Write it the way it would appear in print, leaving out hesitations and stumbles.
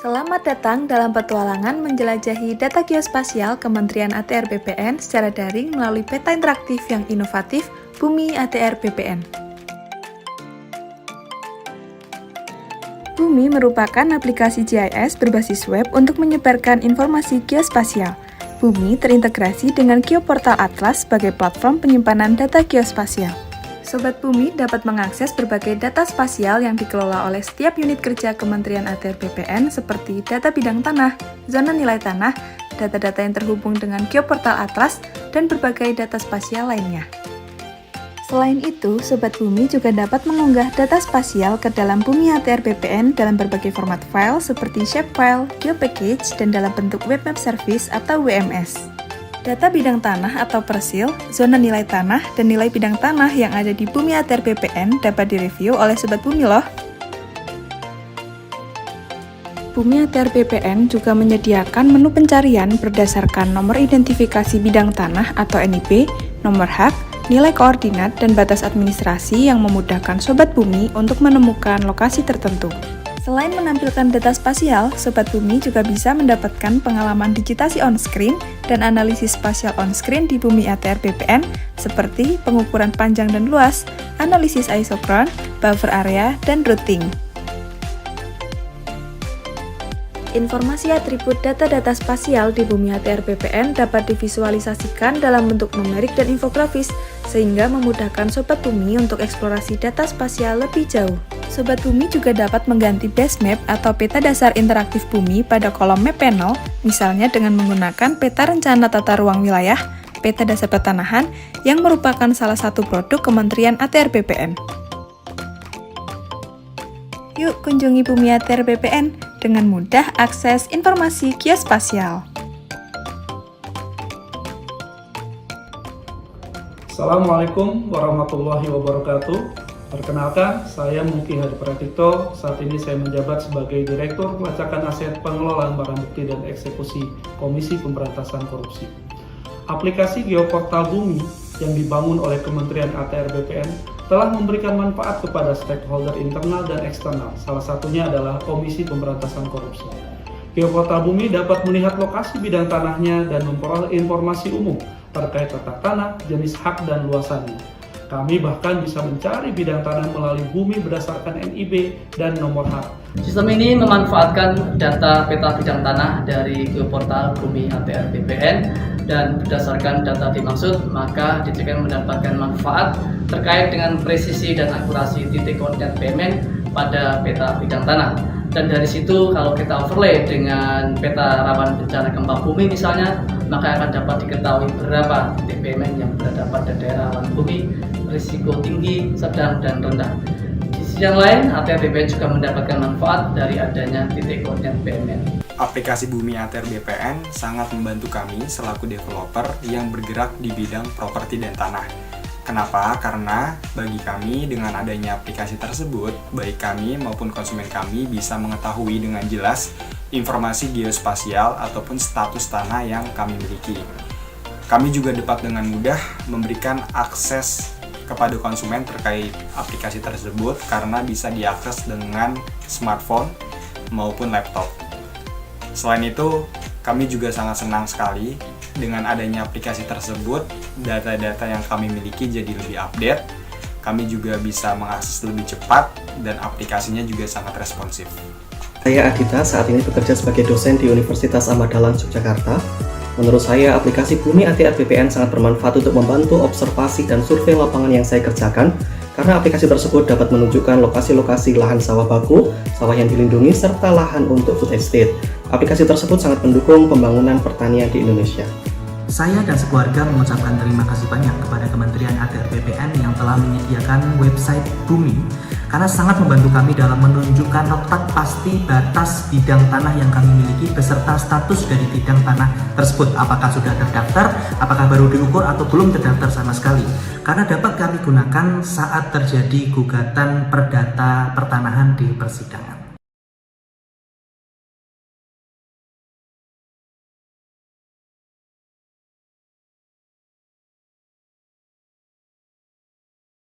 Selamat datang dalam petualangan menjelajahi data geospasial Kementerian ATR BPN secara daring melalui peta interaktif yang inovatif Bumi ATR BPN. Bumi merupakan aplikasi GIS berbasis web untuk menyebarkan informasi geospasial. Bumi terintegrasi dengan Geoportal Atlas sebagai platform penyimpanan data geospasial. Sobat Bumi dapat mengakses berbagai data spasial yang dikelola oleh setiap unit kerja Kementerian ATR BPN seperti data bidang tanah, zona nilai tanah, data-data yang terhubung dengan Geoportal Atlas, dan berbagai data spasial lainnya. Selain itu, Sobat Bumi juga dapat mengunggah data spasial ke dalam Bumi ATR BPN dalam berbagai format file seperti shapefile, geopackage, dan dalam bentuk web map service atau WMS. Data bidang tanah atau persil, zona nilai tanah, dan nilai bidang tanah yang ada di Bumi ATR BPN dapat direview oleh Sobat Bumi loh. Bumi ATR BPN juga menyediakan menu pencarian berdasarkan nomor identifikasi bidang tanah atau NIB, nomor hak, nilai koordinat, dan batas administrasi yang memudahkan Sobat Bumi untuk menemukan lokasi tertentu. Selain menampilkan data spasial, Sobat Bumi juga bisa mendapatkan pengalaman digitasi on-screen dan analisis spasial on-screen di Bumi ATR BPN seperti pengukuran panjang dan luas, analisis isokron, buffer area, dan routing. Informasi atribut data-data spasial di Bumi ATR BPN dapat divisualisasikan dalam bentuk numerik dan infografis, sehingga memudahkan Sobat Bumi untuk eksplorasi data spasial lebih jauh. Sobat Bumi juga dapat mengganti base map atau peta dasar interaktif Bumi pada kolom map panel, misalnya dengan menggunakan peta rencana tata ruang wilayah, peta dasar pertanahan, yang merupakan salah satu produk Kementerian ATR BPN. Yuk kunjungi Bumi ATR BPN dengan mudah akses informasi geospasial. Assalamualaikum warahmatullahi wabarakatuh. Perkenalkan, saya Mungki Hadi Pratikto. Saat ini saya menjabat sebagai Direktur Pelacakan Aset Pengelolaan Barang Bukti dan Eksekusi Komisi Pemberantasan Korupsi. Aplikasi Geoportal Bumi yang dibangun oleh Kementerian ATR BPN telah memberikan manfaat kepada stakeholder internal dan eksternal, salah satunya adalah Komisi Pemberantasan Korupsi. Geoportal Bumi dapat melihat lokasi bidang tanahnya dan memperoleh informasi umum terkait tata tanah, jenis hak, dan luasannya. Kami bahkan bisa mencari bidang tanah melalui Bumi berdasarkan NIB dan nomor hak. Sistem ini memanfaatkan data peta bidang tanah dari Geoportal Bumi ATR BPN dan berdasarkan data dimaksud, maka dijamin mendapatkan manfaat terkait dengan presisi dan akurasi titik koordinat PMN pada peta bidang tanah. Dan dari situ kalau kita overlay dengan peta rawan bencana gempa bumi misalnya, maka akan dapat diketahui berapa titik PMN yang berada pada daerah rawan bumi, risiko tinggi, sedang, dan rendah. Di sisi yang lain, ATR BPN juga mendapatkan manfaat dari adanya titik koordinat PMN. Aplikasi Bumi ATR BPN sangat membantu kami selaku developer yang bergerak di bidang properti dan tanah. Kenapa? Karena bagi kami dengan adanya aplikasi tersebut, baik kami maupun konsumen kami bisa mengetahui dengan jelas informasi geospasial ataupun status tanah yang kami miliki. Kami juga dapat dengan mudah memberikan akses kepada konsumen terkait aplikasi tersebut karena bisa diakses dengan smartphone maupun laptop. Selain itu, kami juga sangat senang sekali dengan adanya aplikasi tersebut, data-data yang kami miliki jadi lebih update, kami juga bisa mengakses lebih cepat, dan aplikasinya juga sangat responsif. Saya Adita, saat ini bekerja sebagai dosen di Universitas Ahmad Dahlan, Yogyakarta. Menurut saya, aplikasi Bumi ATR BPN sangat bermanfaat untuk membantu observasi dan survei lapangan yang saya kerjakan, karena aplikasi tersebut dapat menunjukkan lokasi-lokasi lahan sawah baku, sawah yang dilindungi, serta lahan untuk food estate. Aplikasi tersebut sangat mendukung pembangunan pertanian di Indonesia. Saya dan sekeluarga mengucapkan terima kasih banyak kepada Kementerian ATR BPN yang telah menyediakan website Bumi, karena sangat membantu kami dalam menunjukkan letak pasti batas bidang tanah yang kami miliki beserta status dari bidang tanah tersebut, apakah sudah terdaftar, apakah baru diukur, atau belum terdaftar sama sekali, karena dapat kami gunakan saat terjadi gugatan perdata pertanahan di persidangan.